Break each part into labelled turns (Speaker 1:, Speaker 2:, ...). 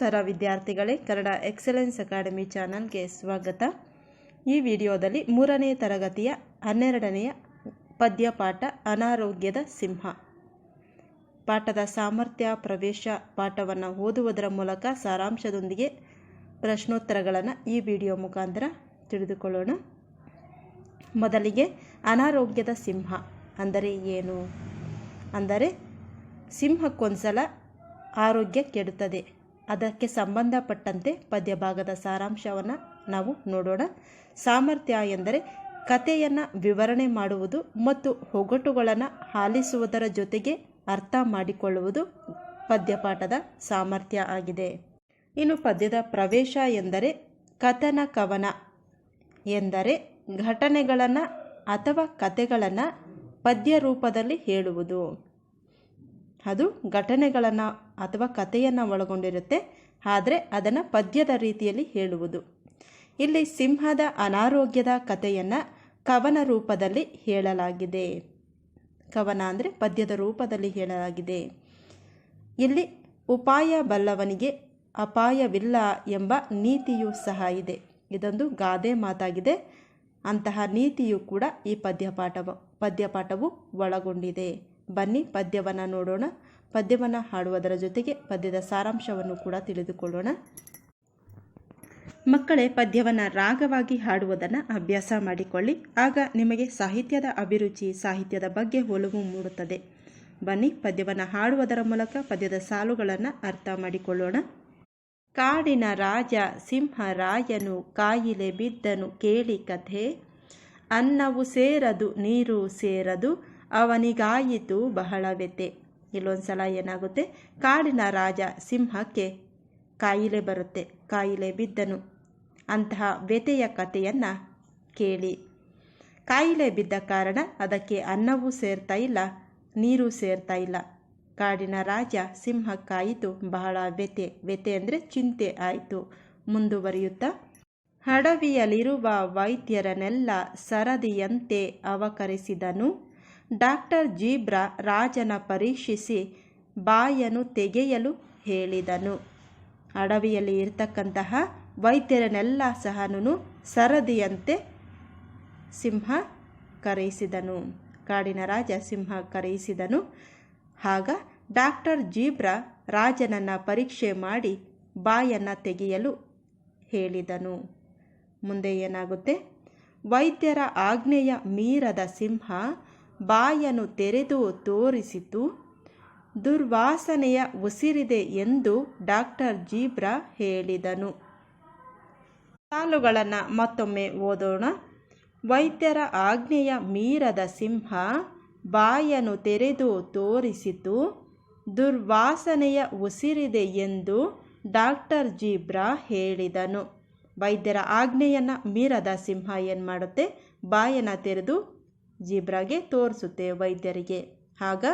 Speaker 1: ನಮಸ್ಕಾರ ವಿದ್ಯಾರ್ಥಿಗಳೇ, Kannada excellence academy ಚಾನಲ್ಗೆ ಸ್ವಾಗತ. ಈ ವಿಡಿಯೋದಲ್ಲಿ 3ನೇ ತರಗತಿಯ 12ನೆಯ ಪದ್ಯಪಾಠ ಅನಾರೋಗ್ಯದ ಸಿಂಹ ಪಾಠದ ಸಾಮರ್ಥ್ಯ ಪ್ರವೇಶ ಪಾಠವನ್ನು ಓದುವುದರ ಮೂಲಕ ಸಾರಾಂಶದೊಂದಿಗೆ ಪ್ರಶ್ನೋತ್ತರಗಳನ್ನು ಈ ವಿಡಿಯೋ ಮುಖಾಂತರ ತಿಳಿದುಕೊಳ್ಳೋಣ. ಮೊದಲಿಗೆ ಅನಾರೋಗ್ಯದ ಸಿಂಹ ಅಂದರೆ ಏನು? ಅಂದರೆ ಸಿಂಹಕ್ಕೊಂದ್ಸಲ ಆರೋಗ್ಯ ಕೆಡುತ್ತದೆ. ಅದಕ್ಕೆ ಸಂಬಂಧಪಟ್ಟಂತೆ ಪದ್ಯಭಾಗದ ಸಾರಾಂಶವನ್ನು ನಾವು ನೋಡೋಣ. ಸಾಮರ್ಥ್ಯ ಎಂದರೆ ಕಥೆಯನ್ನು ವಿವರಣೆ ಮಾಡುವುದು ಮತ್ತು ಒಗಟುಗಳನ್ನು ಆಲಿಸುವುದರ ಜೊತೆಗೆ ಅರ್ಥ ಮಾಡಿಕೊಳ್ಳುವುದು ಪದ್ಯಪಾಠದ ಸಾಮರ್ಥ್ಯ ಆಗಿದೆ. ಇನ್ನು ಪದ್ಯದ ಪ್ರವೇಶ ಎಂದರೆ ಕಥನ ಕವನ ಎಂದರೆ ಘಟನೆಗಳನ್ನು ಅಥವಾ ಕಥೆಗಳನ್ನು ಪದ್ಯ ರೂಪದಲ್ಲಿ ಹೇಳುವುದು. ಅದು ಘಟನೆಗಳನ್ನು ಅಥವಾ ಕಥೆಯನ್ನು ಒಳಗೊಂಡಿರುತ್ತೆ, ಆದರೆ ಅದನ್ನು ಪದ್ಯದ ರೀತಿಯಲ್ಲಿ ಹೇಳುವುದು. ಇಲ್ಲಿ ಸಿಂಹದ ಅನಾರೋಗ್ಯದ ಕಥೆಯನ್ನು ಕವನ ರೂಪದಲ್ಲಿ ಹೇಳಲಾಗಿದೆ. ಕವನ ಅಂದರೆ ಪದ್ಯದ ರೂಪದಲ್ಲಿ ಹೇಳಲಾಗಿದೆ. ಇಲ್ಲಿ ಉಪಾಯ ಬಲ್ಲವನಿಗೆ ಅಪಾಯವಿಲ್ಲ ಎಂಬ ನೀತಿಯೂ ಸಹ ಇದೆ. ಇದೊಂದು ಗಾದೆ ಮಾತಾಗಿದೆ. ಅಂತಹ ನೀತಿಯು ಕೂಡ ಈ ಪದ್ಯಪಾಠವು ಒಳಗೊಂಡಿದೆ. ಬನ್ನಿ ಪದ್ಯವನ್ನು ನೋಡೋಣ. ಪದ್ಯವನ್ನು ಹಾಡುವುದರ ಜೊತೆಗೆ ಪದ್ಯದ ಸಾರಾಂಶವನ್ನು ಕೂಡ ತಿಳಿದುಕೊಳ್ಳೋಣ. ಮಕ್ಕಳೇ, ಪದ್ಯವನ್ನು ರಾಗವಾಗಿ ಹಾಡುವುದನ್ನು ಅಭ್ಯಾಸ ಮಾಡಿಕೊಳ್ಳಿ. ಆಗ ನಿಮಗೆ ಸಾಹಿತ್ಯದ ಅಭಿರುಚಿ, ಸಾಹಿತ್ಯದ ಬಗ್ಗೆ ಒಲವು ಮೂಡುತ್ತದೆ. ಬನ್ನಿ ಪದ್ಯವನ್ನು ಹಾಡುವುದರ ಮೂಲಕ ಪದ್ಯದ ಸಾಲುಗಳನ್ನು ಅರ್ಥ ಮಾಡಿಕೊಳ್ಳೋಣ. ಕಾಡಿನ ರಾಜ ಸಿಂಹರಾಯನು ಕಾಯಿಲೆ ಬಿದ್ದನು ಕೇಳಿ ಕಥೆ, ಅನ್ನವು ಸೇರದು ನೀರು ಸೇರದು ಅವನಿಗಾಯಿತು ಬಹಳ ವ್ಯಥೆ. ಇಲ್ಲೊಂದ್ಸಲ ಏನಾಗುತ್ತೆ, ಕಾಡಿನ ರಾಜ ಸಿಂಹಕ್ಕೆ ಕಾಯಿಲೆ ಬರುತ್ತೆ, ಕಾಯಿಲೆ ಬಿದ್ದನು. ಅಂತಹ ವ್ಯಥೆಯ ಕಥೆಯನ್ನು ಕೇಳಿ. ಕಾಯಿಲೆ ಬಿದ್ದ ಕಾರಣ ಅದಕ್ಕೆ ಅನ್ನವೂ ಸೇರ್ತಾ ಇಲ್ಲ, ನೀರು ಸೇರ್ತಾ ಇಲ್ಲ. ಕಾಡಿನ ರಾಜ ಸಿಂಹಕ್ಕಾಯಿತು ಬಹಳ ವ್ಯಥೆ. ವ್ಯಥೆ ಅಂದರೆ ಚಿಂತೆ ಆಯಿತು. ಮುಂದುವರಿಯುತ್ತಾ, ಅಡವಿಯಲ್ಲಿರುವ ವೈದ್ಯರನ್ನೆಲ್ಲ ಸರದಿಯಂತೆ ಅವಕರಿಸಿದನು. ಡಾಕ್ಟರ್ ಜೀಬ್ರಾ ರಾಜನ ಪರೀಕ್ಷಿಸಿ ಬಾಯನ್ನು ತೆಗೆಯಲು ಹೇಳಿದನು. ಅಡವಿಯಲ್ಲಿ ಇರ್ತಕ್ಕಂತಹ ವೈದ್ಯರನ್ನೆಲ್ಲ ಸಹನು ಸರದಿಯಂತೆ ಸಿಂಹ ಕರೆಯಿಸಿದನು. ಕಾಡಿನ ರಾಜ ಸಿಂಹ ಕರೆಯಿಸಿದನು. ಆಗ ಡಾಕ್ಟರ್ ಜೀಬ್ರಾ ರಾಜನನ್ನು ಪರೀಕ್ಷೆ ಮಾಡಿ ಬಾಯನ್ನು ತೆಗೆಯಲು ಹೇಳಿದನು. ಮುಂದೆ ಏನಾಗುತ್ತೆ, ವೈದ್ಯರ ಆಜ್ಞೆಯ ಮೀರದ ಸಿಂಹ ಬಾಯನ್ನು ತೆರೆದು ತೋರಿಸಿತು. ದುರ್ವಾಸನೆಯ ಉಸಿರಿದೆ ಎಂದು ಡಾಕ್ಟರ್ ಜೀಬ್ರಾ ಹೇಳಿದನು. ಸಾಲುಗಳನ್ನು ಮತ್ತೊಮ್ಮೆ ಓದೋಣ. ವೈದ್ಯರ ಆಜ್ಞೆಯ ಮೀರದ ಸಿಂಹ ಬಾಯನ್ನು ತೆರೆದು ತೋರಿಸಿತು. ದುರ್ವಾಸನೆಯ ಉಸಿರಿದೆ ಎಂದು ಡಾಕ್ಟರ್ ಜೀಬ್ರಾ ಹೇಳಿದನು. ವೈದ್ಯರ ಆಜ್ಞೆಯನ್ನು ಮೀರದ ಸಿಂಹ ಏನು ಮಾಡುತ್ತೆ, ಬಾಯನ್ನು ತೆರೆದು ಜೀಬ್ರಾಗೆ ತೋರಿಸುತ್ತೆ, ವೈದ್ಯರಿಗೆ. ಆಗ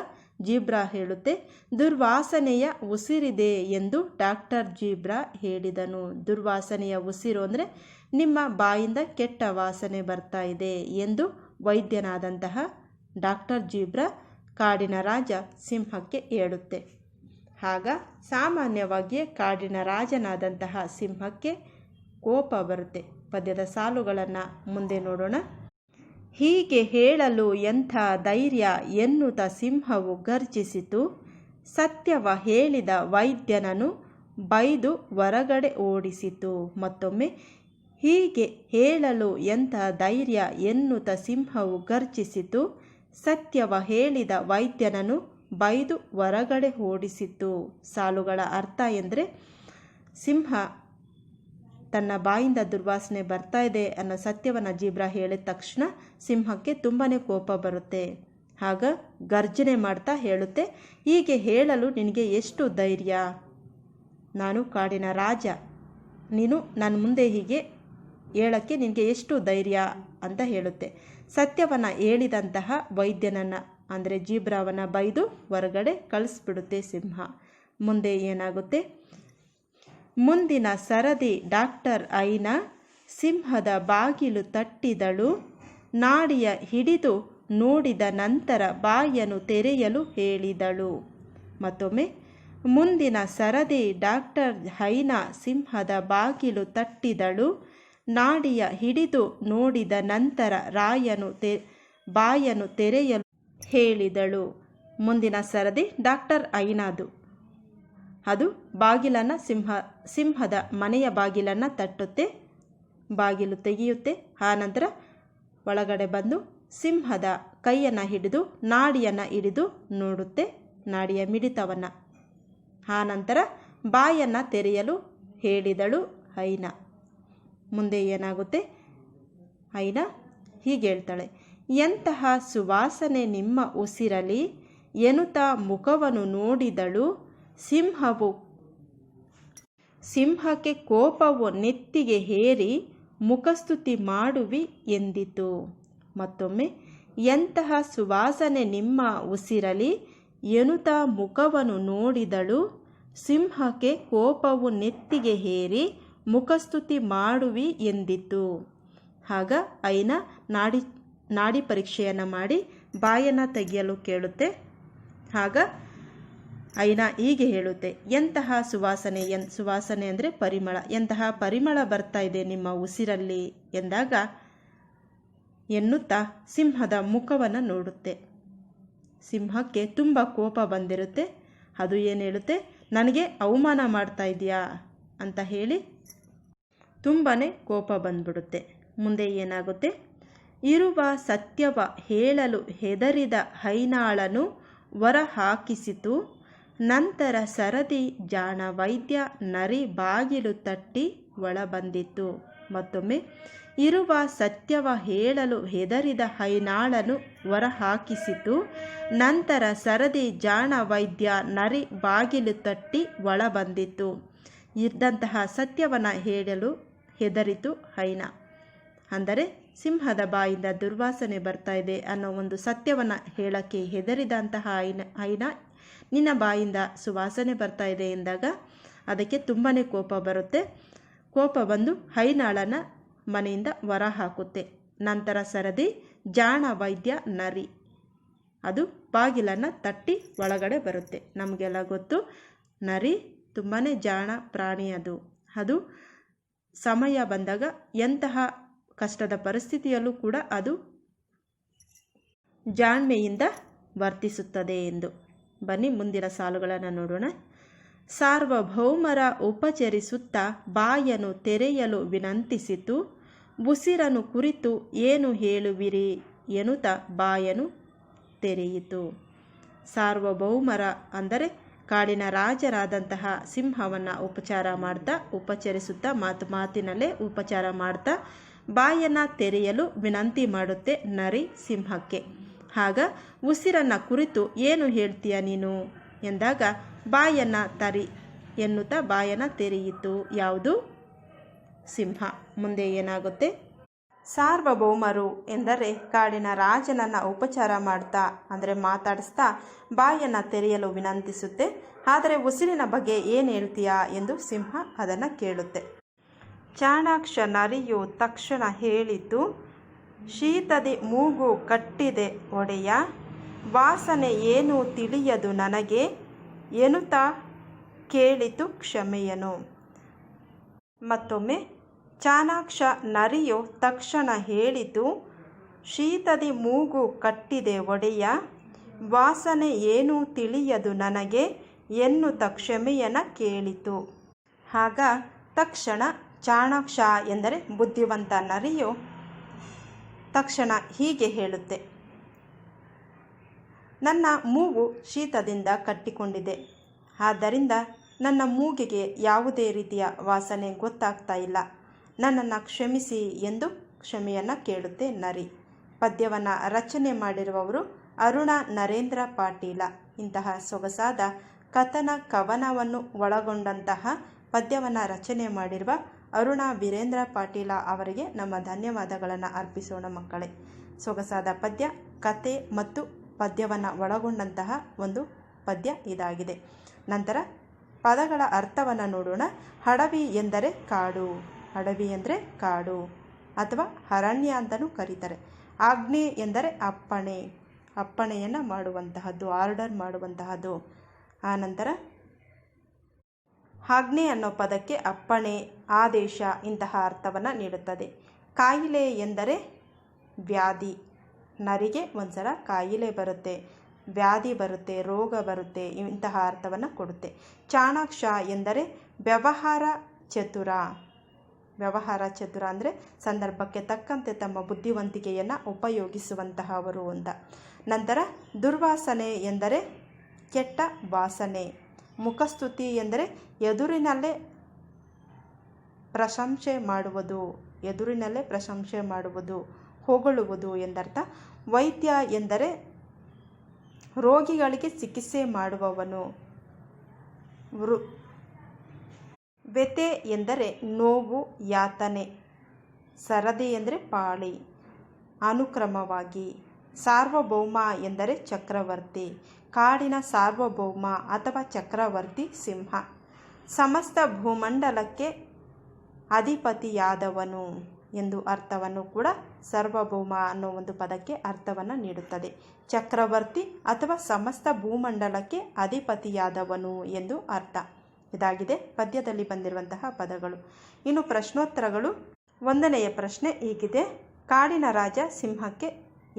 Speaker 1: ಜೀಬ್ರಾ ಹೇಳುತ್ತೆ, ದುರ್ವಾಸನೆಯ ಉಸಿರಿದೆ ಎಂದು ಡಾಕ್ಟರ್ ಜೀಬ್ರಾ ಹೇಳಿದನು. ದುರ್ವಾಸನೆಯ ಉಸಿರು ಅಂದರೆ ನಿಮ್ಮ ಬಾಯಿಂದ ಕೆಟ್ಟ ವಾಸನೆ ಬರ್ತಾ ಇದೆ ಎಂದು ವೈದ್ಯನಾದಂತಹ ಡಾಕ್ಟರ್ ಜೀಬ್ರಾ ಕಾಡಿನ ರಾಜ ಸಿಂಹಕ್ಕೆ ಹೇಳುತ್ತೆ. ಆಗ ಸಾಮಾನ್ಯವಾಗಿ ಕಾಡಿನ ರಾಜನಾದಂತಹ ಸಿಂಹಕ್ಕೆ ಕೋಪ ಬರುತ್ತೆ. ಪದ್ಯದ ಸಾಲುಗಳನ್ನು ಮುಂದೆ ನೋಡೋಣ. ಹೀಗೆ ಹೇಳಲು ಎಂಥ ಧೈರ್ಯ ಎನ್ನುತ್ತ ಸಿಂಹವು ಗರ್ಜಿಸಿತು. ಸತ್ಯವ ಹೇಳಿದ ವೈದ್ಯನನ್ನು ಬೈದು ಹೊರಗಡೆ ಓಡಿಸಿತು. ಮತ್ತೊಮ್ಮೆ, ಹೀಗೆ ಹೇಳಲು ಎಂಥ ಧೈರ್ಯ ಎನ್ನುತ್ತ ಸಿಂಹವು ಗರ್ಜಿಸಿತು. ಸತ್ಯವ ಹೇಳಿದ ವೈದ್ಯನನ್ನು ಬೈದು ಹೊರಗಡೆ ಓಡಿಸಿತು. ಸಾಲುಗಳ ಅರ್ಥ ಎಂದರೆ, ಸಿಂಹ ತನ್ನ ಬಾಯಿಂದ ದುರ್ವಾಸನೆ ಬರ್ತಾ ಇದೆ ಅನ್ನೋ ಸತ್ಯವನ್ನು ಜೀಬ್ರಾ ಹೇಳಿದ ತಕ್ಷಣ ಸಿಂಹಕ್ಕೆ ತುಂಬಾ ಕೋಪ ಬರುತ್ತೆ. ಆಗ ಗರ್ಜನೆ ಮಾಡ್ತಾ ಹೇಳುತ್ತೆ, ಹೀಗೆ ಹೇಳಲು ನಿನಗೆ ಎಷ್ಟು ಧೈರ್ಯ? ನಾನು ಕಾಡಿನ ರಾಜ, ನೀನು ನನ್ನ ಮುಂದೆ ಹೀಗೆ ಹೇಳೋಕ್ಕೆ ನಿನಗೆ ಎಷ್ಟು ಧೈರ್ಯ ಅಂತ ಹೇಳುತ್ತೆ. ಸತ್ಯವನ್ನು ಹೇಳಿದಂತಹ ವೈದ್ಯನನ್ನು ಅಂದರೆ ಜೀಬ್ರಾವನ್ನು ಬೈದು ಹೊರಗಡೆ ಕಳಿಸ್ಬಿಡುತ್ತೆ ಸಿಂಹ. ಮುಂದೆ ಏನಾಗುತ್ತೆ, ಮುಂದಿನ ಸರದಿ ಡಾಕ್ಟರ್ ಐನಾ ಸಿಂಹದ ಬಾಗಿಲು ತಟ್ಟಿದಳು. ನಾಡಿಯ ಹಿಡಿದು ನೋಡಿದ ನಂತರ ಬಾಯನ್ನು ತೆರೆಯಲು ಹೇಳಿದಳು. ಮತ್ತೊಮ್ಮೆ, ಮುಂದಿನ ಸರದಿ ಡಾಕ್ಟರ್ ಹೈನಾ ಸಿಂಹದ ಬಾಗಿಲು ತಟ್ಟಿದಳು. ನಾಡಿಯ ಹಿಡಿದು ನೋಡಿದ ನಂತರ ಬಾಯನ್ನು ತೆರೆಯಲು ಹೇಳಿದಳು. ಮುಂದಿನ ಸರದಿ ಡಾಕ್ಟರ್ ಐನಾದು. ಅದು ಬಾಗಿಲನ್ನು ಸಿಂಹದ ಮನೆಯ ಬಾಗಿಲನ್ನು ತಟ್ಟುತ್ತೆ, ಬಾಗಿಲು ತೆಗೆಯುತ್ತೆ. ಆನಂತರ ಒಳಗಡೆ ಬಂದು ಸಿಂಹದ ಕೈಯನ್ನು ಹಿಡಿದು ನಾಡಿಯನ್ನು ಹಿಡಿದು ನೋಡುತ್ತೆ, ನಾಡಿಯ ಮಿಡಿತವನ್ನು. ಆನಂತರ ಬಾಯನ್ನು ತೆರೆಯಲು ಹೇಳಿದಳು ಹೈನಾ. ಮುಂದೆ ಏನಾಗುತ್ತೆ? ಹೈನಾ ಹೀಗೆ ಹೇಳ್ತಾಳೆ, ಎಂತಹ ಸುವಾಸನೆ ನಿಮ್ಮ ಉಸಿರಲಿ ಎನ್ನುತ್ತಾ ಮುಖವನ್ನು ನೋಡಿದಳು. ಸಿಂಹಕ್ಕೆ ಕೋಪವು ನೆತ್ತಿಗೆ ಹೇರಿ ಮುಖಸ್ತುತಿ ಮಾಡುವಿ ಎಂದಿತು. ಮತ್ತೊಮ್ಮೆ, ಎಂತಹ ಸುವಾಸನೆ ನಿಮ್ಮ ಉಸಿರಲಿ ಎನ್ನುತ್ತಾ ಮುಖವನ್ನು ನೋಡಿದಳು. ಸಿಂಹಕ್ಕೆ ಕೋಪವು ನೆತ್ತಿಗೆ ಹೇರಿ ಮುಖಸ್ತುತಿ ಮಾಡುವಿ ಎಂದಿತು. ಆಗ ಐನಾ ನಾಡಿ ಪರೀಕ್ಷೆಯನ್ನು ಮಾಡಿ ಬಾಯನ್ನು ತೆಗೆಯಲು ಕೇಳುತ್ತೆ. ಆಗ ಐನಾ ಹೀಗೆ ಹೇಳುತ್ತೆ, ಎಂತಹ ಸುವಾಸನೆ, ಸುವಾಸನೆ ಅಂದರೆ ಪರಿಮಳ, ಎಂತಹ ಪರಿಮಳ ಬರ್ತಾ ಇದೆ ನಿಮ್ಮ ಉಸಿರಲ್ಲಿ ಎಂದಾಗ ಎನ್ನುತ್ತಾ ಸಿಂಹದ ಮುಖವನ್ನು ನೋಡುತ್ತೆ. ಸಿಂಹಕ್ಕೆ ತುಂಬ ಕೋಪ ಬಂದಿರುತ್ತೆ. ಅದು ಏನು ಹೇಳುತ್ತೆ? ನನಗೆ ಅವಮಾನ ಮಾಡ್ತಾ ಇದೆಯಾ ಅಂತ ಹೇಳಿ ತುಂಬಾ ಕೋಪ ಬಂದ್ಬಿಡುತ್ತೆ. ಮುಂದೆ ಏನಾಗುತ್ತೆ? ಇರುವ ಸತ್ಯವ ಹೇಳಲು ಹೆದರಿದ ಹೈನಾಳನು ಹೊರ ಹಾಕಿಸಿತು. ನಂತರ ಸರದಿ ಜಾಣ ವೈದ್ಯ ನರಿ ಬಾಗಿಲು ತಟ್ಟಿ ಒಳ ಬಂದಿತು. ಮತ್ತೊಮ್ಮೆ, ಇರುವ ಸತ್ಯವ ಹೇಳಲು ಹೆದರಿದ ಹೈನಾಳನು ಹೊರ ಹಾಕಿಸಿತು. ನಂತರ ಸರದಿ ಜಾಣ ವೈದ್ಯ ನರಿ ಬಾಗಿಲು ತಟ್ಟಿ ಒಳ ಬಂದಿತು. ಇದ್ದಂತಹ ಸತ್ಯವನ್ನು ಹೇಳಲು ಹೆದರಿತು ಹೈನಾ. ಅಂದರೆ ಸಿಂಹದ ಬಾಯಿಂದ ದುರ್ವಾಸನೆ ಬರ್ತಾ ಇದೆ ಅನ್ನೋ ಒಂದು ಸತ್ಯವನ್ನು ಹೇಳಕ್ಕೆ ಹೆದರಿದಂತಹ ಹೈನಾ ನಿನ್ನ ಬಾಯಿಂದ ಸುವಾಸನೆ ಬರ್ತಾ ಇದೆ ಎಂದಾಗ ಅದಕ್ಕೆ ತುಂಬಾ ಕೋಪ ಬರುತ್ತೆ. ಕೋಪ ಬಂದು ಹೈನಾಳನ ಮನೆಯಿಂದ ಹೊರ ಹಾಕುತ್ತೆ. ನಂತರ ಸರದಿ ಜಾಣ ವೈದ್ಯ ನರಿ ಅದು ಬಾಗಿಲನ್ನು ತಟ್ಟಿ ಒಳಗಡೆ ಬರುತ್ತೆ. ನಮಗೆಲ್ಲ ಗೊತ್ತು, ನರಿ ತುಂಬಾ ಜಾಣ ಪ್ರಾಣಿ. ಅದು ಸಮಯ ಬಂದಾಗ ಎಂತಹ ಕಷ್ಟದ ಪರಿಸ್ಥಿತಿಯಲ್ಲೂ ಕೂಡ ಅದು ಜಾಣ್ಮೆಯಿಂದ ವರ್ತಿಸುತ್ತದೆ ಎಂದು. ಬನ್ನಿ ಮುಂದಿನ ಸಾಲುಗಳನ್ನು ನೋಡೋಣ. ಸಾರ್ವಭೌಮರ ಉಪಚರಿಸುತ್ತಾ ಬಾಯನ್ನು ತೆರೆಯಲು ವಿನಂತಿಸಿತು. ಉಸಿರನ್ನು ಕುರಿತು ಏನು ಹೇಳುವಿರಿ ಎನ್ನುತ್ತಾ ಬಾಯನ್ನು ತೆರೆಯಿತು. ಸಾರ್ವಭೌಮರ ಅಂದರೆ ಕಾಡಿನ ರಾಜರಾದಂತಹ ಸಿಂಹವನ್ನು ಉಪಚರಿಸುತ್ತಾ ಮಾತಿನಲ್ಲೇ ಉಪಚಾರ ಮಾಡ್ತಾ ಬಾಯನ್ನು ತೆರೆಯಲು ವಿನಂತಿ ಮಾಡುತ್ತೆ ನರಿ ಸಿಂಹಕ್ಕೆ. ಆಗ ಉಸಿರನ್ನು ಕುರಿತು ಏನು ಹೇಳ್ತೀಯ ನೀನು ಎಂದಾಗ ಬಾಯನ್ನು ತರಿ ಎನ್ನುತ್ತಾ ಬಾಯನ್ನು ತೆರೆಯಿತು. ಯಾವುದು? ಸಿಂಹ. ಮುಂದೆ ಏನಾಗುತ್ತೆ? ಸಾರ್ವಭೌಮರು ಎಂದರೆ ಕಾಡಿನ ರಾಜನನ್ನು ಉಪಚಾರ ಮಾಡ್ತಾ ಅಂದರೆ ಮಾತಾಡಿಸ್ತಾ ಬಾಯನ್ನು ತೆರೆಯಲು ವಿನಂತಿಸುತ್ತೆ. ಆದರೆ ಉಸಿರಿನ ಬಗ್ಗೆ ಏನು ಹೇಳ್ತೀಯಾ ಎಂದು ಸಿಂಹ ಅದನ್ನು ಕೇಳುತ್ತೆ. ಚಾಣಾಕ್ಷ ನರಿಯು ತಕ್ಷಣ ಹೇಳಿತು, ಶೀತದಿ ಮೂಗು ಕಟ್ಟಿದೆ ಒಡೆಯ, ವಾಸನೆ ಏನೂ ತಿಳಿಯದು ನನಗೆ ಎನ್ನುತ್ತಾ ಕೇಳಿತು ಕ್ಷಮೆಯನು. ಮತ್ತೊಮ್ಮೆ, ಚಾಣಾಕ್ಷ ನರಿಯು ತಕ್ಷಣ ಹೇಳಿತು, ಶೀತದಿ ಮೂಗು ಕಟ್ಟಿದೆ ಒಡೆಯ, ವಾಸನೆ ಏನೂ ತಿಳಿಯದು ನನಗೆ ಎನ್ನುತ್ತಾ ಕ್ಷಮೆಯನ ಕೇಳಿತು. ಆಗ ತಕ್ಷಣ ಚಾಣಾಕ್ಷ ಎಂದರೆ ಬುದ್ಧಿವಂತ ನರಿಯು ತಕ್ಷಣ ಹೀಗೆ ಹೇಳುತ್ತೆ, ನನ್ನ ಮೂಗು ಶೀತದಿಂದ ಕಟ್ಟಿಕೊಂಡಿದೆ, ಆದ್ದರಿಂದ ನನ್ನ ಮೂಗಿಗೆ ಯಾವುದೇ ರೀತಿಯ ವಾಸನೆ ಗೊತ್ತಾಗ್ತಾ ಇಲ್ಲ, ನನ್ನನ್ನು ಕ್ಷಮಿಸಿ ಎಂದು ಕ್ಷಮೆಯನ್ನು ಕೇಳುತ್ತೆ ನರಿ. ಪದ್ಯವನ್ನು ರಚನೆ ಮಾಡಿರುವವರು ಅರುಣ ನರೇಂದ್ರ ಪಾಟೀಲ. ಇಂತಹ ಸೊಗಸಾದ ಕಥನ ಕವನವನ್ನು ಒಳಗೊಂಡಂತಹ ಪದ್ಯವನ್ನು ರಚನೆ ಮಾಡಿರುವ ಅರುಣ ವೀರೇಂದ್ರ ಪಾಟೀಲ ಅವರಿಗೆ ನಮ್ಮ ಧನ್ಯವಾದಗಳನ್ನು ಅರ್ಪಿಸೋಣ ಮಕ್ಕಳೇ. ಸೊಗಸಾದ ಪದ್ಯ, ಕತೆ ಮತ್ತು ಪದ್ಯವನ್ನು ಒಳಗೊಂಡಂತಹ ಒಂದು ಪದ್ಯ ಇದಾಗಿದೆ. ನಂತರ ಪದಗಳ ಅರ್ಥವನ್ನು ನೋಡೋಣ. ಅಡವಿ ಎಂದರೆ ಕಾಡು, ಅಡವಿ ಅಂದರೆ ಕಾಡು ಅಥವಾ ಅರಣ್ಯ ಅಂತಲೂ ಕರೀತಾರೆ. ಆಜ್ಞೆ ಎಂದರೆ ಅಪ್ಪಣೆಯನ್ನು ಮಾಡುವಂತಹದ್ದು, ಆರ್ಡರ್ ಮಾಡುವಂತಹದ್ದು. ಆನಂತರ ಆಜ್ಞೆ ಅನ್ನೋ ಪದಕ್ಕೆ ಅಪ್ಪಣೆ, ಆದೇಶ ಇಂತಹ ಅರ್ಥವನ್ನು ನೀಡುತ್ತದೆ. ಕಾಯಿಲೆ ಎಂದರೆ ವ್ಯಾಧಿ. ನರಿಗೆ ಒಂದ್ಸಲ ಕಾಯಿಲೆ ಬರುತ್ತೆ, ವ್ಯಾಧಿ ಬರುತ್ತೆ, ರೋಗ ಬರುತ್ತೆ, ಇಂತಹ ಅರ್ಥವನ್ನು ಕೊಡುತ್ತೆ. ಚಾಣಾಕ್ಷ ಎಂದರೆ ವ್ಯವಹಾರ ಚತುರ. ವ್ಯವಹಾರ ಚತುರ ಅಂದರೆ ಸಂದರ್ಭಕ್ಕೆ ತಕ್ಕಂತೆ ತಮ್ಮ ಬುದ್ಧಿವಂತಿಕೆಯನ್ನು ಉಪಯೋಗಿಸುವಂತಹವರು ಅಂತ. ನಂತರ ದುರ್ವಾಸನೆ ಎಂದರೆ ಕೆಟ್ಟ ವಾಸನೆ. ಮುಖಸ್ತುತಿ ಎಂದರೆ ಎದುರಿನಲ್ಲೇ ಪ್ರಶಂಸೆ ಮಾಡುವುದು, ಎದುರಿನಲ್ಲೇ ಪ್ರಶಂಸೆ ಮಾಡುವುದು, ಹೊಗಳುವುದು ಎಂದರ್ಥ. ವೈದ್ಯ ಎಂದರೆ ರೋಗಿಗಳಿಗೆ ಚಿಕಿತ್ಸೆ ಮಾಡುವವನು. ವ್ಯಥೆ ಎಂದರೆ ನೋವು, ಯಾತನೆ. ಸರದಿ ಎಂದರೆ ಪಾಳಿ, ಅನುಕ್ರಮವಾಗಿ. ಸಾರ್ವಭೌಮ ಎಂದರೆ ಚಕ್ರವರ್ತಿ. ಕಾಡಿನ ಸಾರ್ವಭೌಮ ಅಥವಾ ಚಕ್ರವರ್ತಿ ಸಿಂಹ. ಸಮಸ್ತ ಭೂಮಂಡಲಕ್ಕೆ ಅಧಿಪತಿಯಾದವನು ಎಂದು ಅರ್ಥವನ್ನು ಕೂಡ ಸಾರ್ವಭೌಮ ಅನ್ನೋ ಒಂದು ಪದಕ್ಕೆ ಅರ್ಥವನ್ನು ನೀಡುತ್ತದೆ. ಚಕ್ರವರ್ತಿ ಅಥವಾ ಸಮಸ್ತ ಭೂಮಂಡಲಕ್ಕೆ ಅಧಿಪತಿಯಾದವನು ಎಂದು ಅರ್ಥ. ಇದಾಗಿದೆ ಪದ್ಯದಲ್ಲಿ ಬಂದಿರುವಂತಹ ಪದಗಳು. ಇನ್ನು ಪ್ರಶ್ನೋತ್ತರಗಳು. 1ನೆಯ ಪ್ರಶ್ನೆ ಹೀಗಿದೆ: ಕಾಡಿನ ರಾಜ ಸಿಂಹಕ್ಕೆ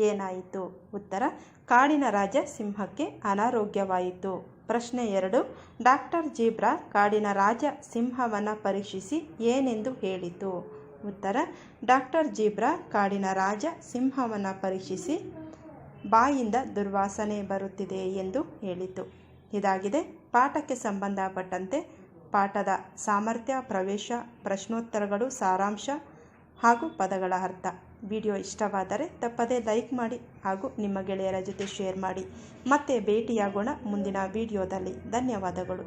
Speaker 1: ಏನಾಯಿತು? ಉತ್ತರ: ಕಾಡಿನ ರಾಜ ಸಿಂಹಕ್ಕೆ ಅನಾರೋಗ್ಯವಾಯಿತು. ಪ್ರಶ್ನೆ 2: ಡಾಕ್ಟರ್ ಜೀಬ್ರಾ ಕಾಡಿನ ರಾಜ ಸಿಂಹವನ್ನು ಪರೀಕ್ಷಿಸಿ ಏನೆಂದು ಹೇಳಿತು? ಉತ್ತರ: ಡಾಕ್ಟರ್ ಜೀಬ್ರಾ ಕಾಡಿನ ರಾಜ ಸಿಂಹವನ್ನು ಪರೀಕ್ಷಿಸಿ ಬಾಯಿಂದ ದುರ್ವಾಸನೆ ಬರುತ್ತಿದೆ ಎಂದು ಹೇಳಿತು. ಇದಾಗಿದೆ ಪಾಠಕ್ಕೆ ಸಂಬಂಧಪಟ್ಟಂತೆ ಪಾಠದ ಸಾಮರ್ಥ್ಯ, ಪ್ರವೇಶ, ಪ್ರಶ್ನೋತ್ತರಗಳು, ಸಾರಾಂಶ ಹಾಗೂ ಪದಗಳ ಅರ್ಥ. ವಿಡಿಯೋ ಇಷ್ಟವಾದರೆ ತಪ್ಪದೇ ಲೈಕ್ ಮಾಡಿ ಹಾಗೂ ನಿಮ್ಮ ಗೆಳೆಯರ ಜೊತೆ ಶೇರ್ ಮಾಡಿ. ಮತ್ತೆ ಭೇಟಿಯಾಗೋಣ ಮುಂದಿನ ವಿಡಿಯೋದಲ್ಲಿ. ಧನ್ಯವಾದಗಳು.